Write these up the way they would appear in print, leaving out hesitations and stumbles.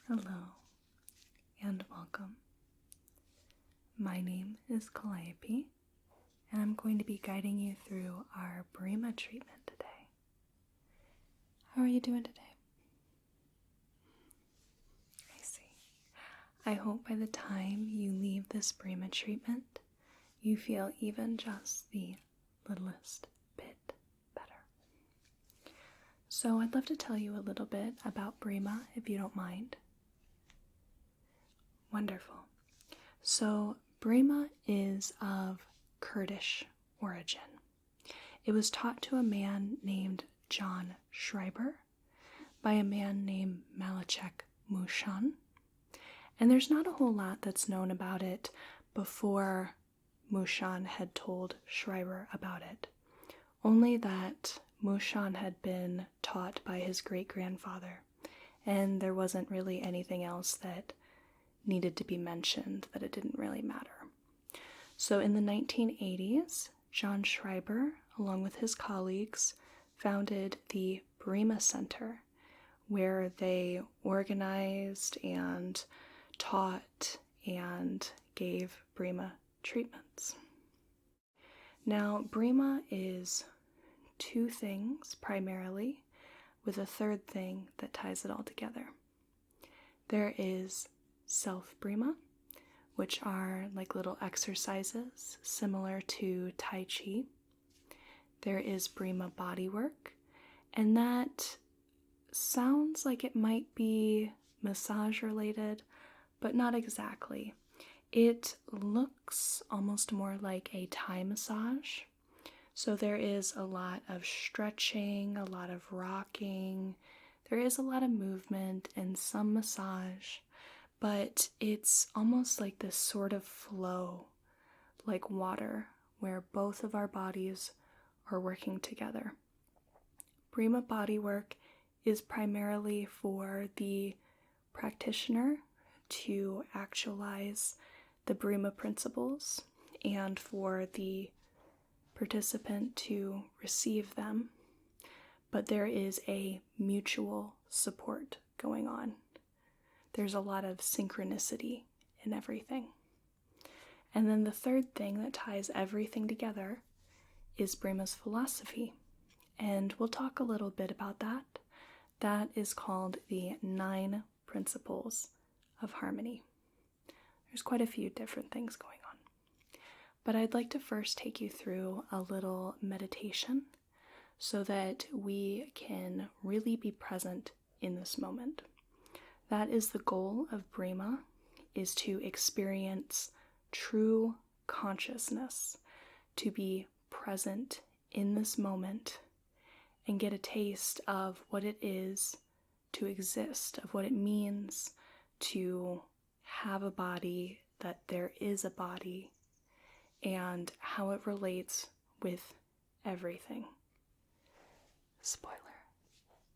Hello and welcome. My name is Calliope and I'm going to be guiding you through our Breema treatment today. How are you doing today? I see. I hope by the time you leave this Breema treatment, you feel even just the littlest bit better. So I'd love to tell you a little bit about Breema, if you don't mind. Wonderful. So Breema is of Kurdish origin. It was taught to a man named Jon Schreiber by a man named Malachek Mushan. And there's not a whole lot that's known about it before Mushan had told Schreiber about it. Only that Mushan had been taught by his great-grandfather, and there wasn't really anything else that needed to be mentioned, that it didn't really matter. So in the 1980s, Jon Schreiber, along with his colleagues, founded the Breema Center, where they organized and taught and gave Breema treatments. Now, Breema is two things primarily, with a third thing that ties it all together. There is Self Breema, which are like little exercises similar to Tai Chi. There is Breema Bodywork, and that sounds like it might be massage related, but not exactly. It looks almost more like a Thai massage. So there is a lot of stretching, a lot of rocking, there is a lot of movement and some massage, but it's almost like this sort of flow, like water, where both of our bodies are working together. Breema Bodywork is primarily for the practitioner to actualize the Breema principles and for the participant to receive them, but there is a mutual support going on. There's a lot of synchronicity in everything. And then the third thing that ties everything together is Breema's philosophy, and we'll talk a little bit about that. That is called the 9 Principles of Harmony. There's quite a few different things going on. But I'd like to first take you through a little meditation so that we can really be present in this moment. That is the goal of Breema, is to experience true consciousness, to be present in this moment and get a taste of what it is to exist, of what it means to have a body, that there is a body, and how it relates with everything. Spoiler,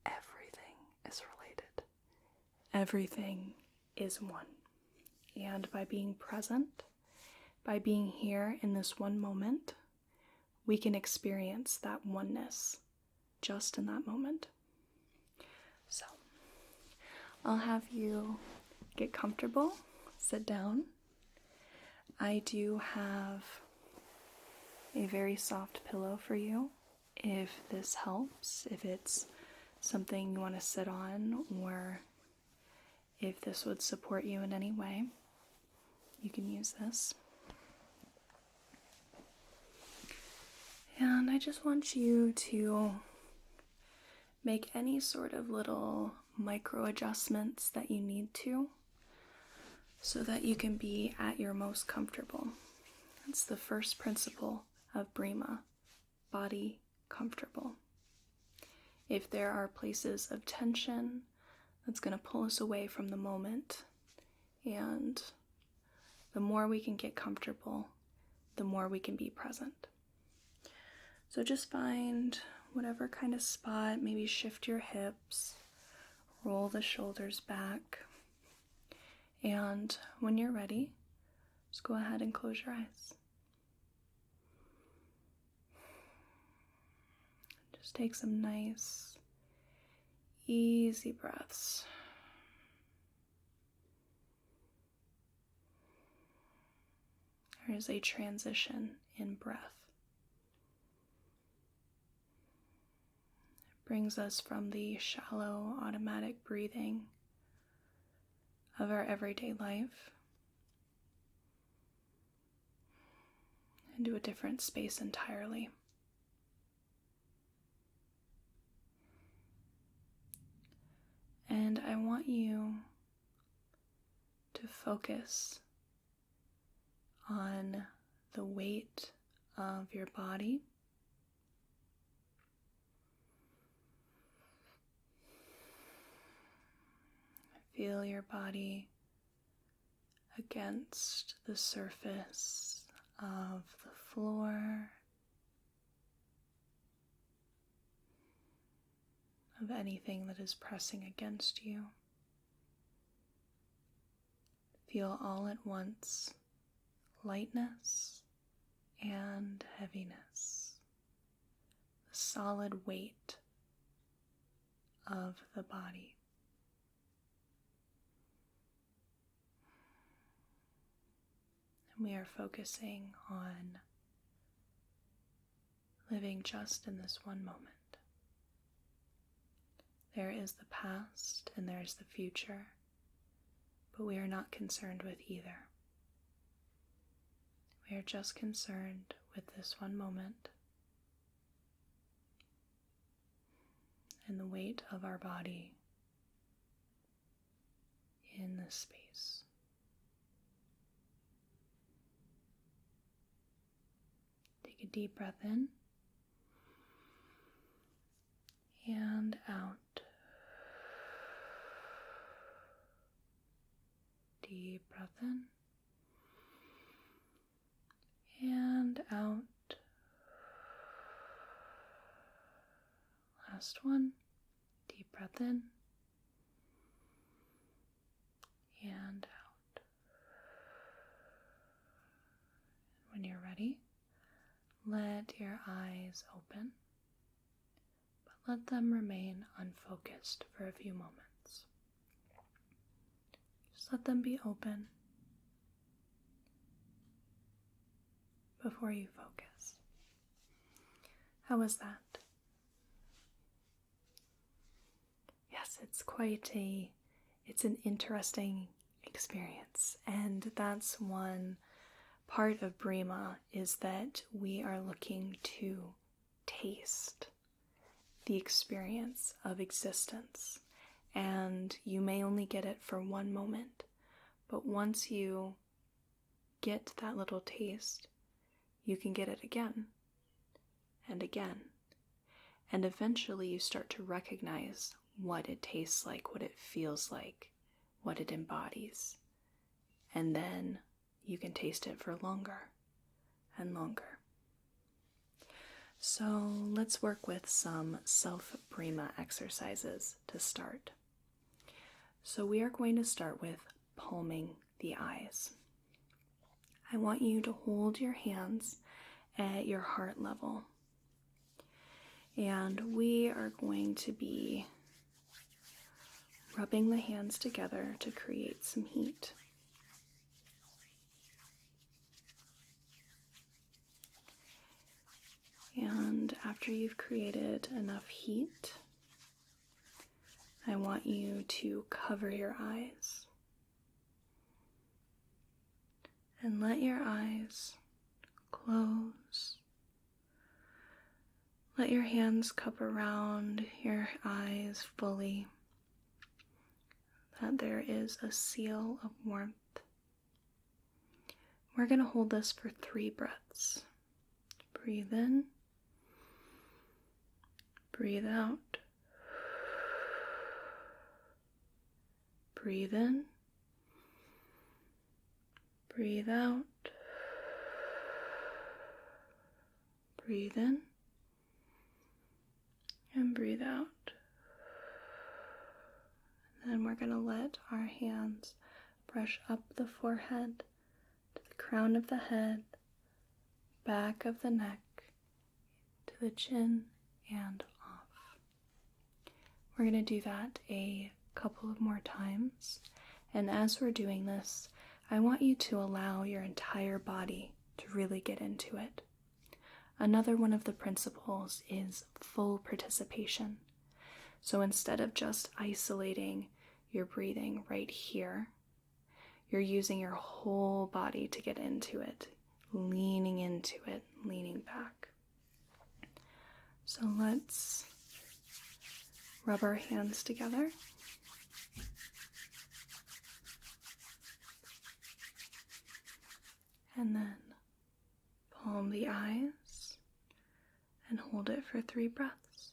everything is related. Everything is one. And by being present, by being here in this one moment, we can experience that oneness just in that moment. So, I'll have you get comfortable, sit down. I do have a very soft pillow for you if this helps, if it's something you want to sit on, or if this would support you in any way, you can use this. And I just want you to make any sort of little micro adjustments that you need to, so that you can be at your most comfortable. That's the first principle of Breema, body comfortable. If there are places of tension, that's going to pull us away from the moment. And the more we can get comfortable, the more we can be present. So just find whatever kind of spot, maybe shift your hips, roll the shoulders back, and when you're ready, just go ahead and close your eyes. Just take some nice, easy breaths. There is a transition in breath. It brings us from the shallow, automatic breathing of our everyday life into a different space entirely. And I want you to focus on the weight of your body. Feel your body against the surface of the floor, of anything that is pressing against you. Feel all at once lightness and heaviness, the solid weight of the body. And we are focusing on living just in this one moment. There is the past and there is the future, but we are not concerned with either. We are just concerned with this one moment and the weight of our body in this space. Take a deep breath in and out. Deep breath in and out. Last one. Deep breath in and out. When you're ready, let your eyes open, but let them remain unfocused for a few moments. Just let them be open before you focus. How was that? Yes, it's an interesting experience, and that's one part of Breema, is that we are looking to taste the experience of existence. And you may only get it for one moment, but once you get that little taste, you can get it again and again. And eventually you start to recognize what it tastes like, what it feels like, what it embodies. And then you can taste it for longer and longer. So let's work with some Self Breema exercises to start. So we are going to start with palming the eyes. I want you to hold your hands at your heart level. And we are going to be rubbing the hands together to create some heat. And after you've created enough heat, I want you to cover your eyes and let your eyes close. Let your hands cup around your eyes fully, that there is a seal of warmth. We're going to hold this for 3 breaths. Breathe in, breathe out. Breathe in, breathe out, breathe in, and breathe out. And then we're going to let our hands brush up the forehead to the crown of the head, back of the neck, to the chin, and off. We're going to do that a couple of more times, and as we're doing this, I want you to allow your entire body to really get into it. Another one of the principles is full participation. So instead of just isolating your breathing right here, you're using your whole body to get into it, leaning into it, leaning back. So let's rub our hands together. And then palm the eyes and hold it for 3 breaths.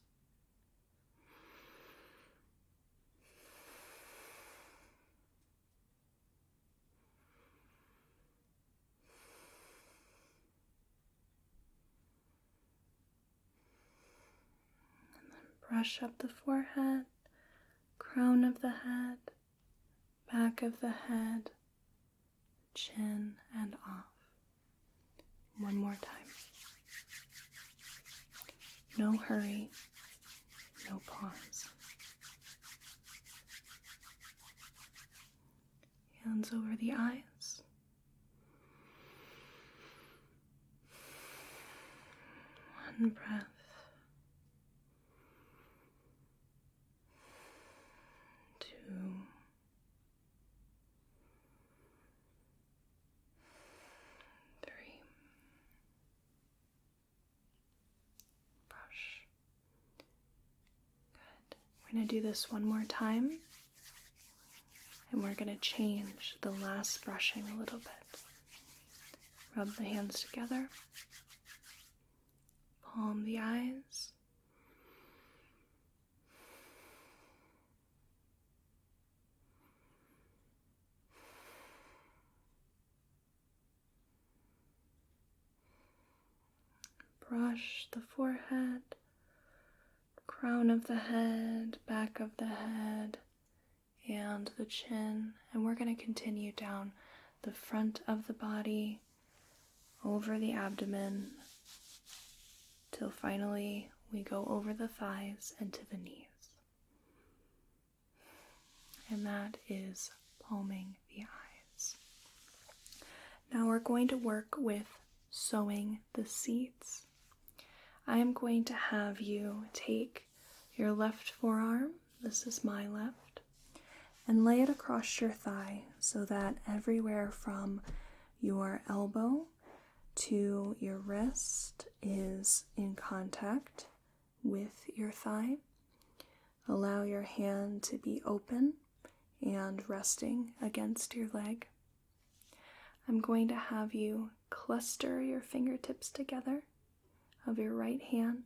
And then brush up the forehead, crown of the head, back of the head, chin, and off. One more time. No hurry, no pause. Hands over the eyes. One breath. 2. 3. Brush. Good. We're going to do this one more time. And we're going to change the last brushing a little bit. Rub the hands together. Palm the eyes. Brush the forehead, crown of the head, back of the head, and the chin. And we're going to continue down the front of the body, over the abdomen, till finally we go over the thighs and to the knees. And that is palming the eyes. Now we're going to work with sowing the seeds. I am going to have you take your left forearm, this is my left, and lay it across your thigh so that everywhere from your elbow to your wrist is in contact with your thigh. Allow your hand to be open and resting against your leg. I'm going to have you cluster your fingertips together of your right hand,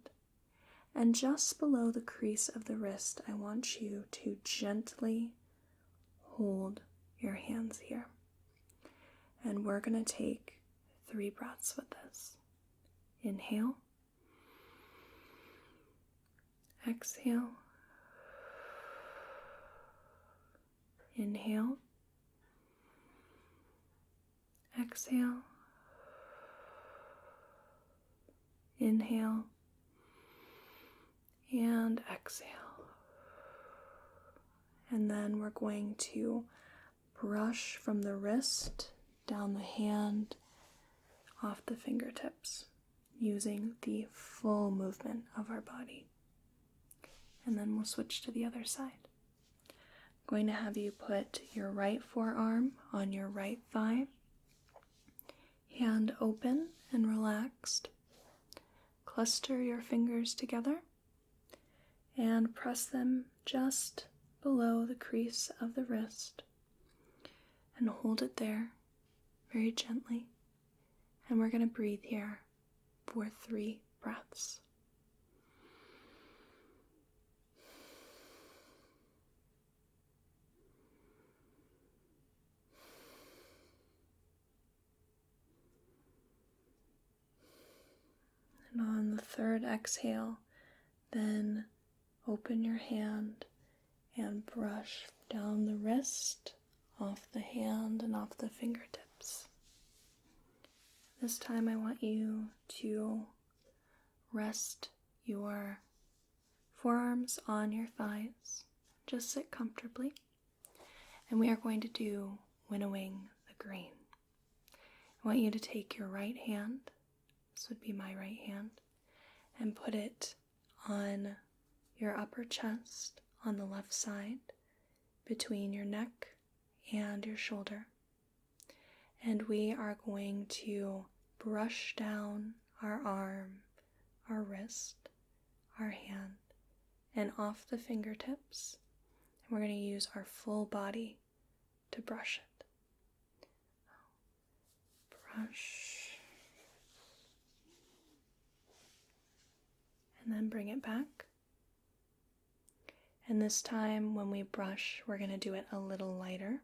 and just below the crease of the wrist, I want you to gently hold your hands here. And we're going to take 3 breaths with this. Inhale. Exhale. Inhale. Exhale. Inhale. And exhale. And then we're going to brush from the wrist down the hand, off the fingertips, using the full movement of our body. And then we'll switch to the other side. I'm going to have you put your right forearm on your right thigh, hand open and relaxed. Cluster your fingers together and press them just below the crease of the wrist, and hold it there very gently. And we're going to breathe here for 3 breaths. And on the 3rd exhale, then open your hand and brush down the wrist, off the hand and off the fingertips. This time I want you to rest your forearms on your thighs. Just sit comfortably. And we are going to do winnowing the grain. I want you to take your right hand, this would be my right hand, and put it on your upper chest on the left side between your neck and your shoulder. And we are going to brush down our arm, our wrist, our hand, and off the fingertips. And we're going to use our full body to brush it. Brush. And then bring it back. And this time when we brush, we're going to do it a little lighter.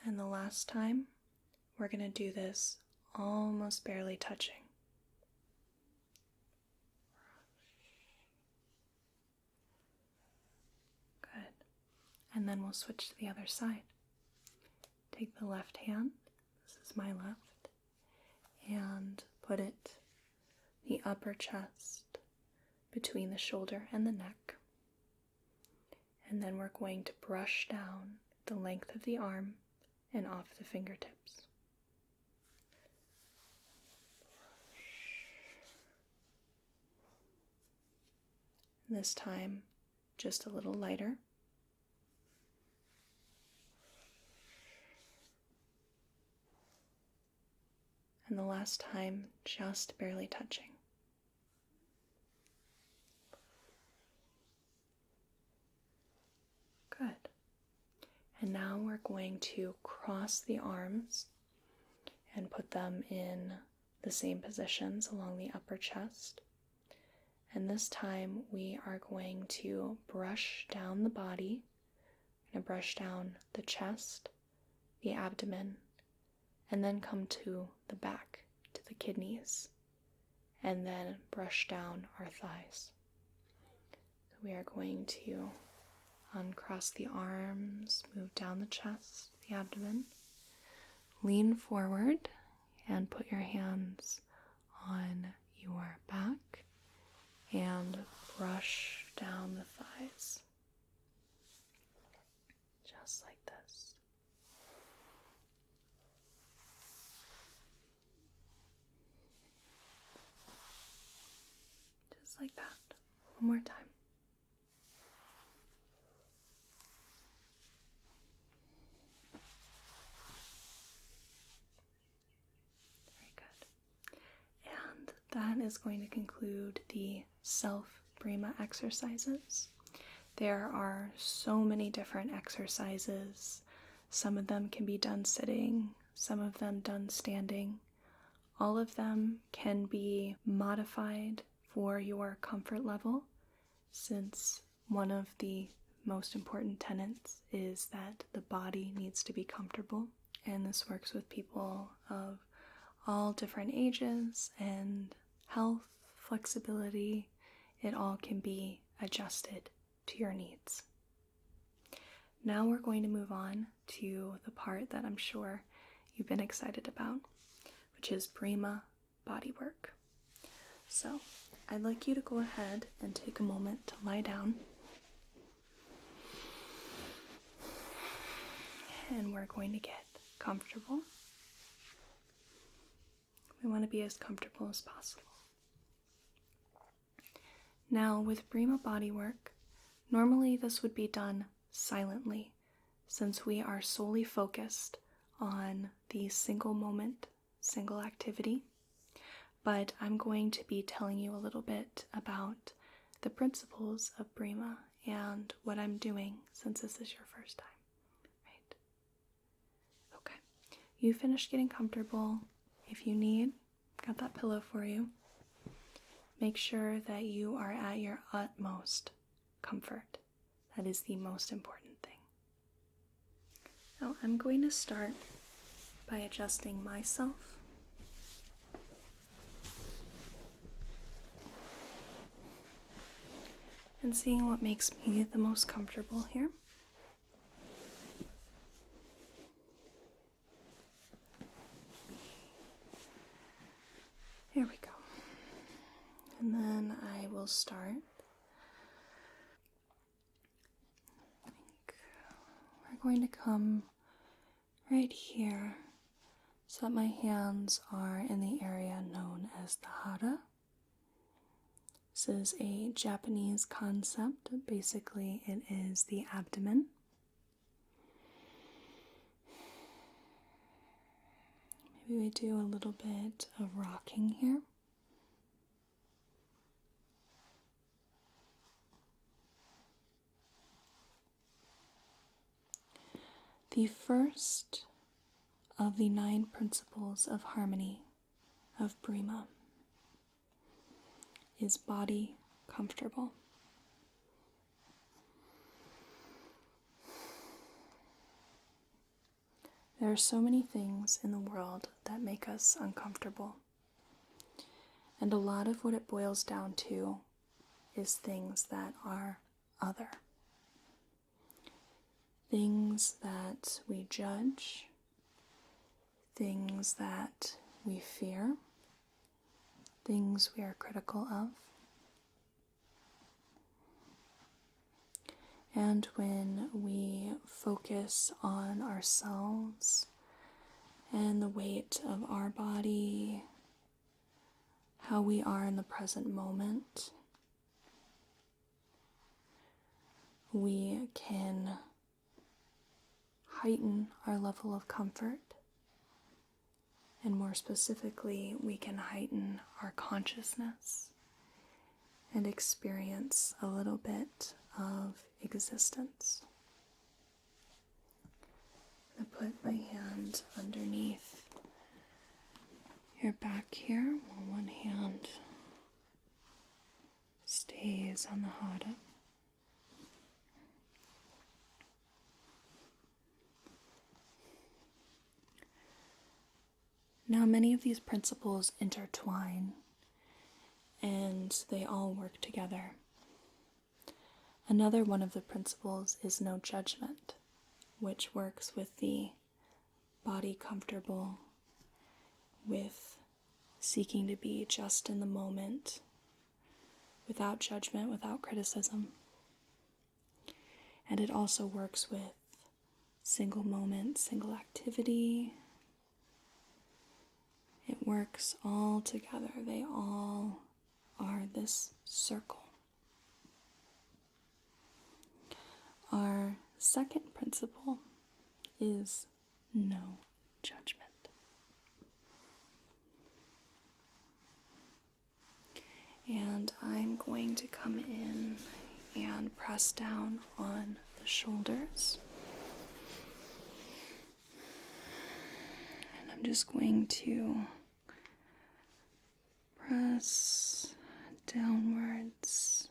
And the last time, we're going to do this almost barely touching. Good. And then we'll switch to the other side. Take the left hand, this is my left, and put it the upper chest between the shoulder and the neck. And then we're going to brush down the length of the arm and off the fingertips. This time, just a little lighter. And the last time, just barely touching. Good. And now we're going to cross the arms and put them in the same positions along the upper chest. And this time we are going to brush down the body. We're going to brush down the chest, the abdomen, and then come to the back, to the kidneys, and then brush down our thighs. So we are going to uncross the arms, move down the chest, the abdomen, lean forward, and put your hands on your back, and brush down the thighs. Just like this. Just like that. One more time. That is going to conclude the Self Breema exercises. There are so many different exercises. Some of them can be done sitting, some of them done standing. All of them can be modified for your comfort level, since one of the most important tenets is that the body needs to be comfortable. And this works with people of all different ages and health, flexibility. It all can be adjusted to your needs. Now we're going to move on to the part that I'm sure you've been excited about, which is Breema Bodywork. So I'd like you to go ahead and take a moment to lie down. And we're going to get comfortable. We want to be as comfortable as possible. Now, with Breema Bodywork, normally this would be done silently, since we are solely focused on the single moment, single activity. But I'm going to be telling you a little bit about the principles of Breema and what I'm doing, since this is your first time, right? Okay, you finished getting comfortable. If you need, got that pillow for you. Make sure that you are at your utmost comfort. That is the most important thing. Now I'm going to start by adjusting myself. And seeing what makes me the most comfortable here. Here we go. And then I will start going to come right here so that my hands are in the area known as the Hara. This is a Japanese concept. Basically, it is the abdomen. Maybe we do a little bit of rocking here. The first of the 9 principles of harmony of Breema is body comfortable. There are so many things in the world that make us uncomfortable. And a lot of what it boils down to is things that are other. Things that we judge, things that we fear, things we are critical of. And when we focus on ourselves and the weight of our body, how we are in the present moment, we can heighten our level of comfort. And more specifically, we can heighten our consciousness and experience a little bit of existence. I'm going to put my hand underneath your back here while one hand stays on the Hara. Now, many of these principles intertwine, and they all work together. Another one of the principles is no judgment, which works with the body comfortable, with seeking to be just in the moment, without judgment, without criticism. And it also works with single moment, single activity. It works all together. They all are this circle. Our second principle is no judgment. And I'm going to come in and press down on the shoulders. And I'm just going to press downwards.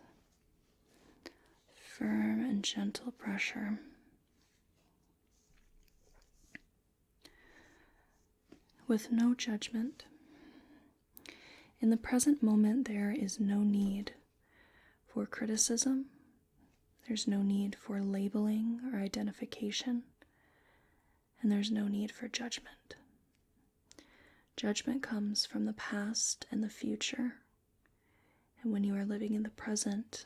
Firm and gentle pressure. With no judgment. In the present moment, there is no need for criticism. There's no need for labeling or identification. And there's no need for judgment. Judgment comes from the past and the future. And when you are living in the present,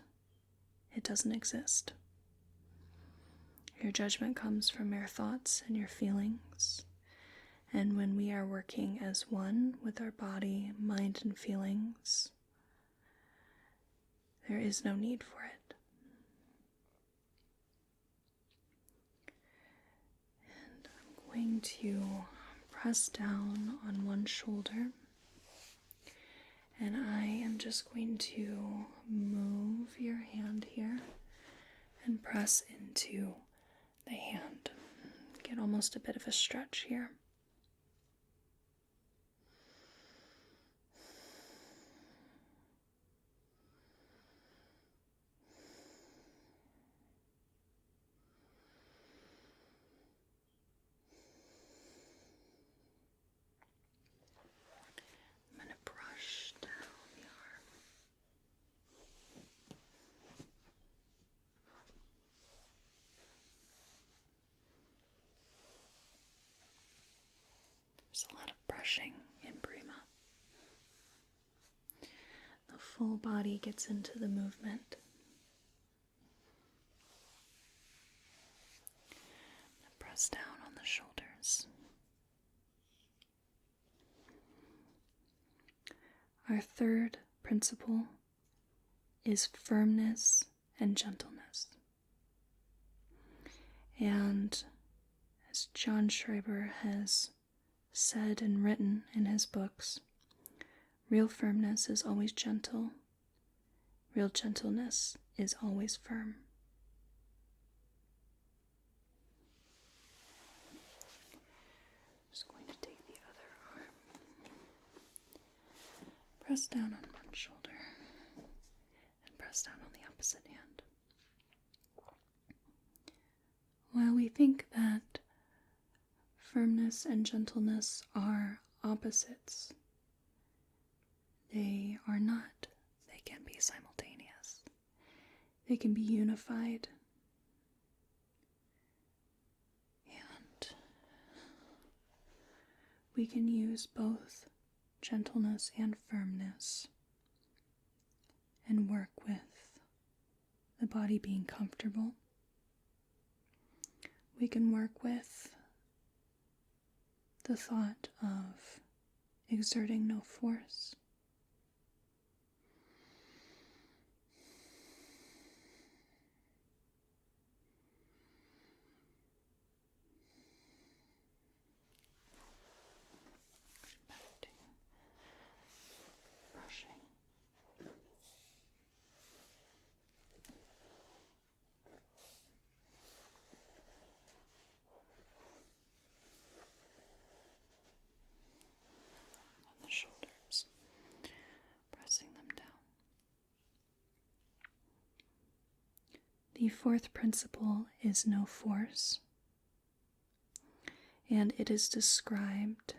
it doesn't exist. Your judgment comes from your thoughts and your feelings. And when we are working as one with our body, mind, and feelings, there is no need for it. And I'm going to press down on one shoulder. And I am just going to move your hand here and press into the hand. Get almost a bit of a stretch here. There's a lot of brushing in Breema. The full body gets into the movement. press down on the shoulders. Our third principle is firmness and gentleness. And as Jon Schreiber has said and written in his books, real firmness is always gentle. Real gentleness is always firm. Just going to take the other arm. Press down on one shoulder and press down on the opposite hand. While we think that firmness and gentleness are opposites, they are not. They can be simultaneous. They can be unified. And we can use both gentleness and firmness and work with the body being comfortable. We can work with the thought of exerting no force. Back to brushing. The shoulders, pressing them down. The fourth principle is no force, and it is described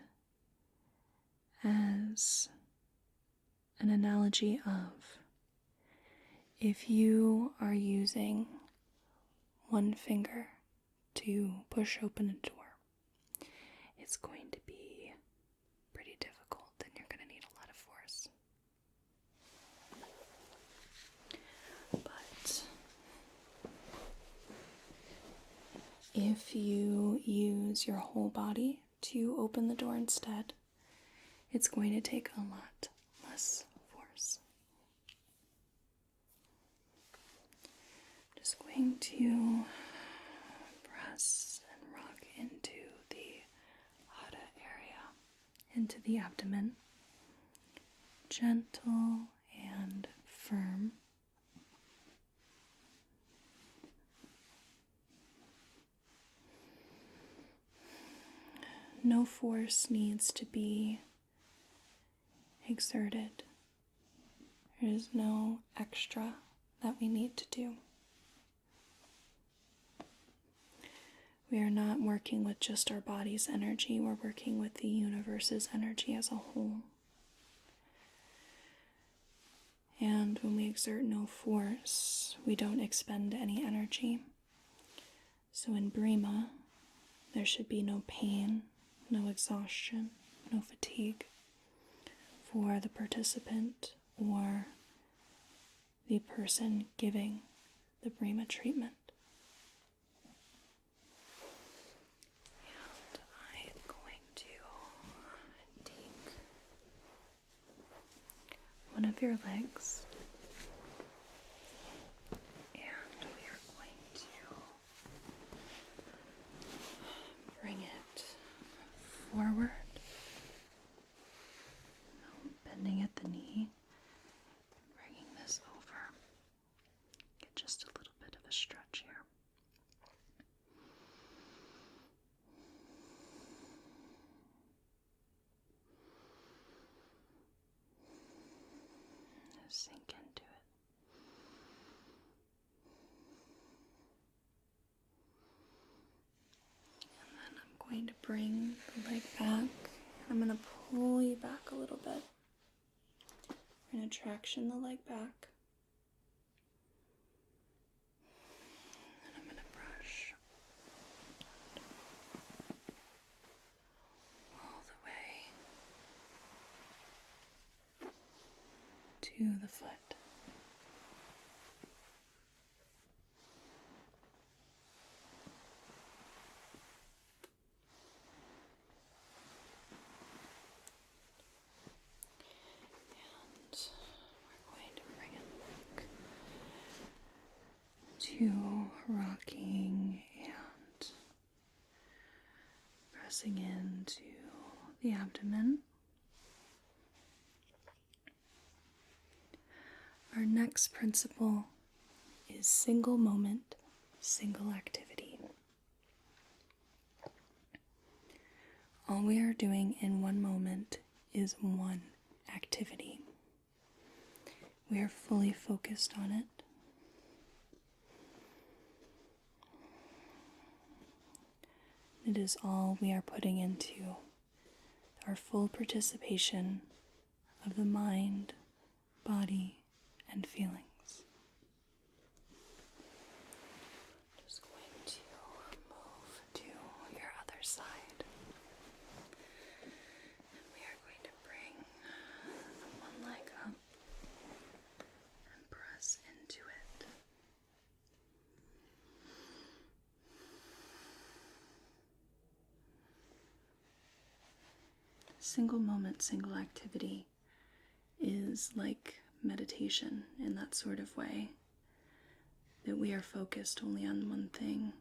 as an analogy of if you are using one finger to push open a door, it's going to be pretty difficult, and you're going to need a lot of force. But if you use your whole body to open the door instead, it's going to take a lot less force. Just going to press and rock into the Hara area, into the abdomen, gentle and firm. No force needs to be exerted. There is no extra that we need to do. We are not working with just our body's energy, we're working with the universe's energy as a whole. And when we exert no force, we don't expend any energy. So in Breema, there should be no pain, no exhaustion, no fatigue for the participant or the person giving the Breema treatment. And I am going to take one of your legs and we are going to bring it forward. Bending at the knee, bringing this over. Get just a little bit of a stretch here. Sink into it. And then I'm going to bring the leg back. I'm going to pull you back a little bit. We're going to traction the leg back. And I'm going to brush all the way to the foot. to rocking and pressing into the abdomen. Our next principle is single moment, single activity. All we are doing in one moment is one activity. We are fully focused on it. It is all we are putting into our full participation of the mind, body, and feelings. Just going to move to your other side. And we are going to bring one leg up and press into it. Single moment, single activity is like meditation in that sort of way, that we are focused only on one thing.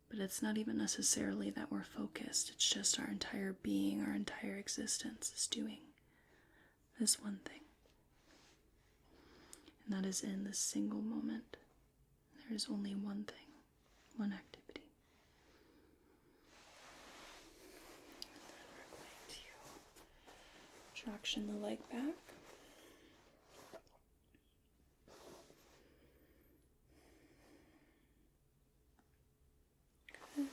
But it's not even necessarily that we're focused, it's just our entire being, our entire existence is doing this one thing. And that is in this single moment. There is only one thing, one activity. Traction the leg back. Good.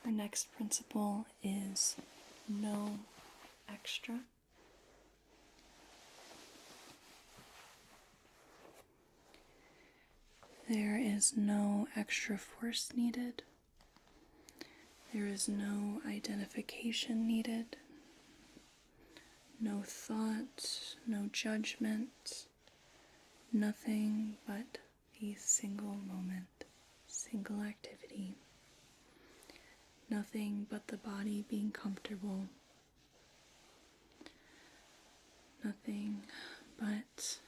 Our next principle is no extra. There is no extra force needed. There is no identification needed. No thought, no judgment, nothing but a single moment, single activity. Nothing but the body being comfortable. Nothing but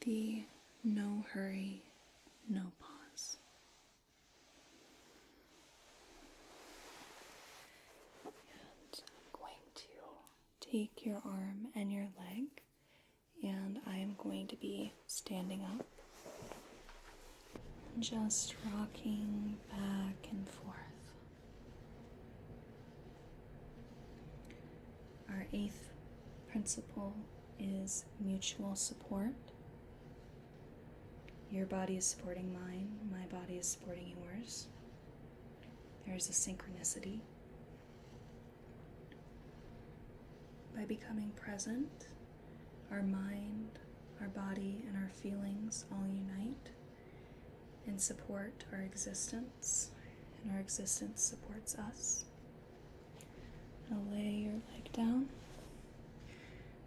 the no hurry, no pause. And I'm going to take your arm and your leg, and I am going to be standing up, just rocking back and forth. Our 8th principle is mutual support. Your body is supporting mine, my body is supporting yours. There is a synchronicity. By becoming present, our mind, our body, and our feelings all unite and support our existence, and our existence supports us. I'll lay your leg down.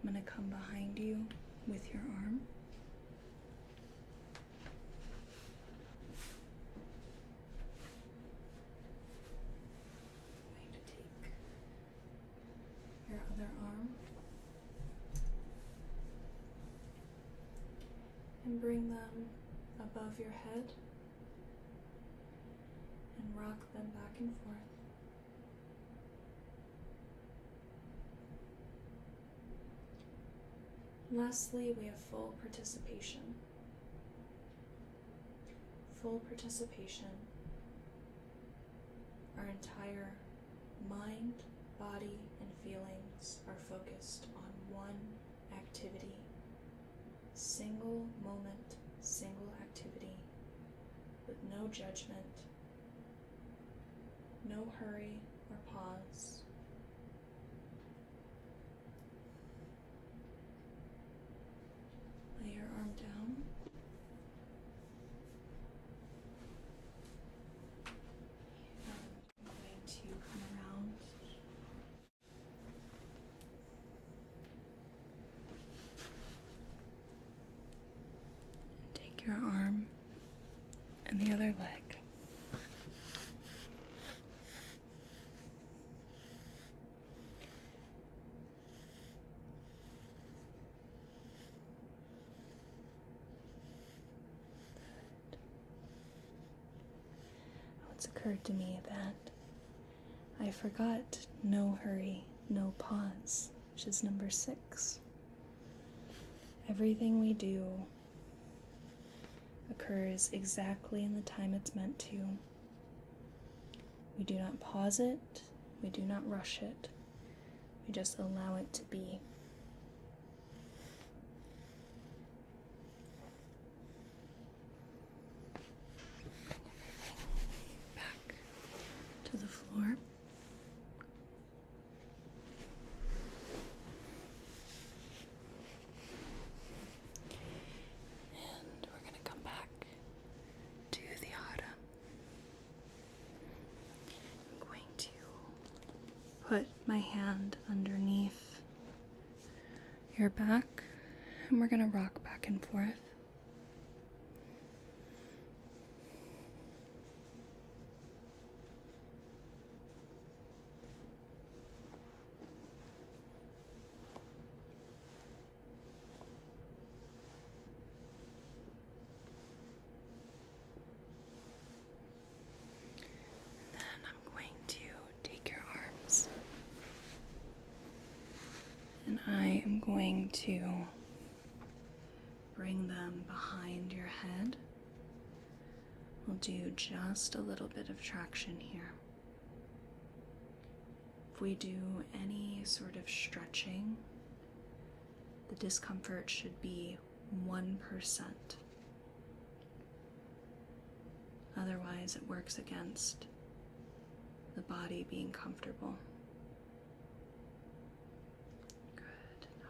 I'm going to come behind you with your arm. Your other arm and bring them above your head and rock them back and forth. Lastly, we have full participation. Full participation. Our entire mind, body, and feelings are focused on one activity. Single moment, single activity, with no judgment, no hurry or pause. Lay your arm down. I'm going to come around. Take your arm and the other leg. It's occurred to me that I forgot no hurry, no pause, which is number 6. Everything we do occurs exactly in the time it's meant to. We do not pause it, we do not rush it, we just allow it to be. Back to the floor. Put my hand underneath your back, and we're going to rock back and forth. And I am going to bring them behind your head. We'll do just a little bit of traction here. If we do any sort of stretching, the discomfort should be 1%. Otherwise, it works against the body being comfortable.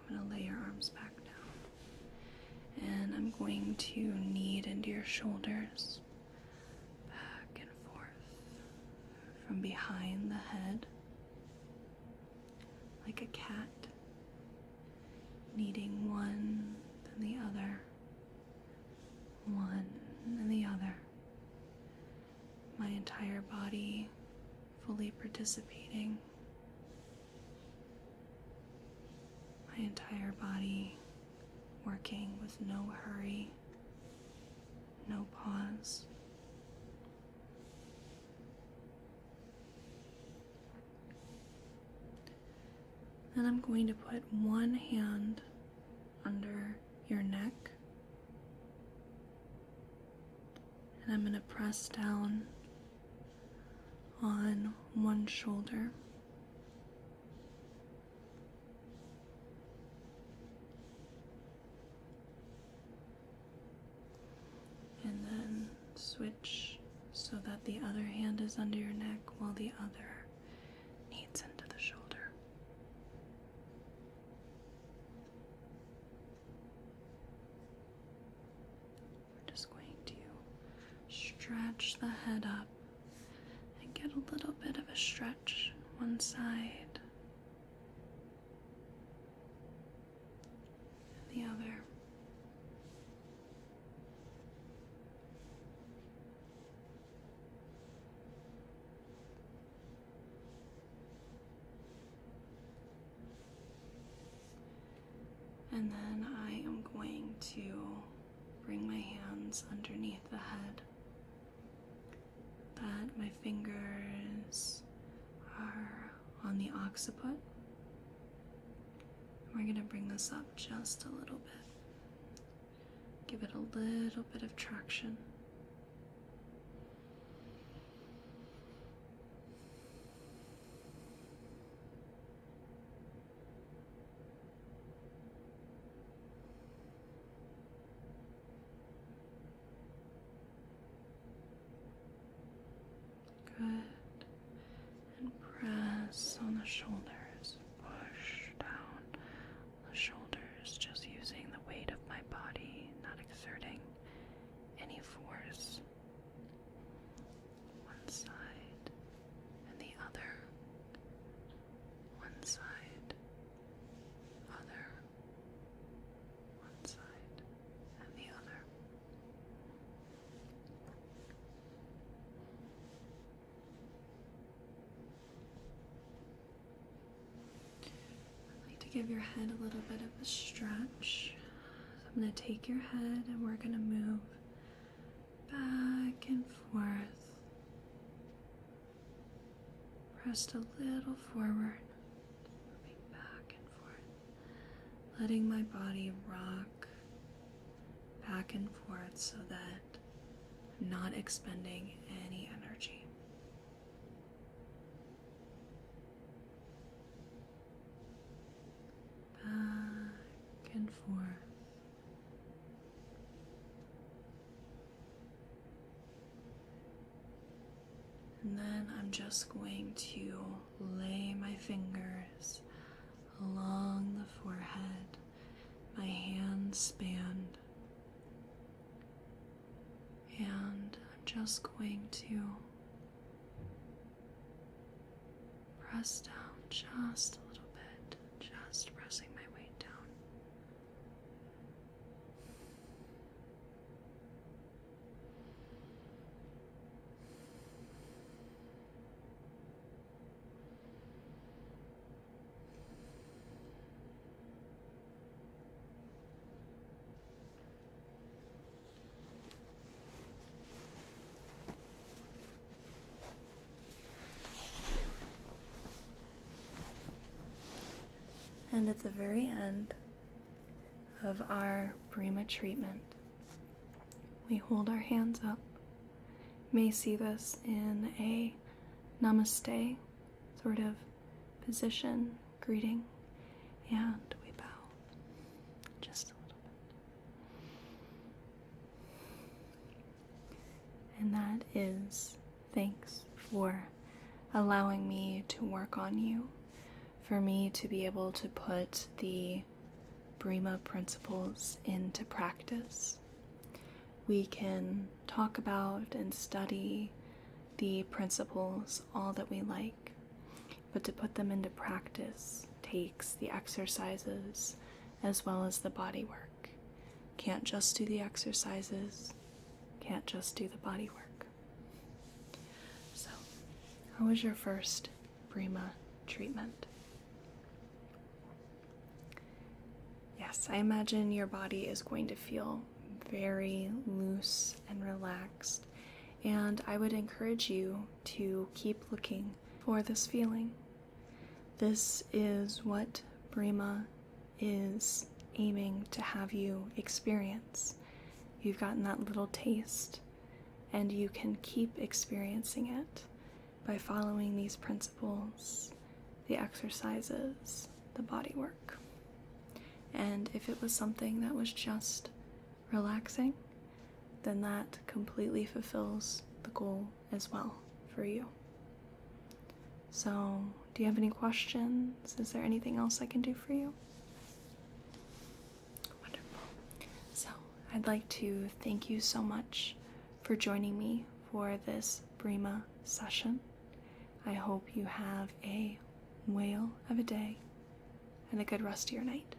I'm going to lay your arms back down, and I'm going to knead into your shoulders, back and forth, from behind the head, like a cat, kneading one, then the other, one, then the other, my entire body fully participating. My entire body working with no hurry, no pause. Then I'm going to put one hand under your neck, and I'm going to press down on one shoulder. And then switch so that the other hand is under your neck while the other kneads into the shoulder. We're just going to stretch the head up and get a little bit of a stretch one side and the other. And then I am going to bring my hands underneath the head, that my fingers are on the occiput. We're going to bring this up just a little bit. Give it a little bit of traction. Good. And press on the shoulders. Push down the shoulders, just using the weight of my body, not exerting any force. One side and the other. One side, other. One side and the other. give your head a little bit of a stretch. So I'm going to take your head and we're going to move back and forth. Pressed a little forward, moving back and forth, letting my body rock back and forth so that I'm not expending any energy. Back and forth. And then I'm just going to lay my fingers along the forehead, my hands spanned, and I'm just going to press down just a little bit, just pressing my weight down. And at the very end of our Breema treatment, we hold our hands up. You may see this in a namaste sort of position, greeting, and we bow just a little bit. And that is thanks for allowing me to work on you, for me to be able to put the Breema principles into practice. We can talk about and study the principles all that we like, but to put them into practice takes the exercises as well as the body work. Can't just do the exercises, can't just do the body work. So, how was your first Breema treatment? Yes, I imagine your body is going to feel very loose and relaxed, and I would encourage you to keep looking for this feeling. This is what Breema is aiming to have you experience. You've gotten that little taste, and you can keep experiencing it by following these principles, the exercises, the body work. And if it was something that was just relaxing, then that completely fulfills the goal as well for you. So, do you have any questions? Is there anything else I can do for you? Wonderful. So, I'd like to thank you so much for joining me for this Breema session. I hope you have a whale of a day and a good rest of your night.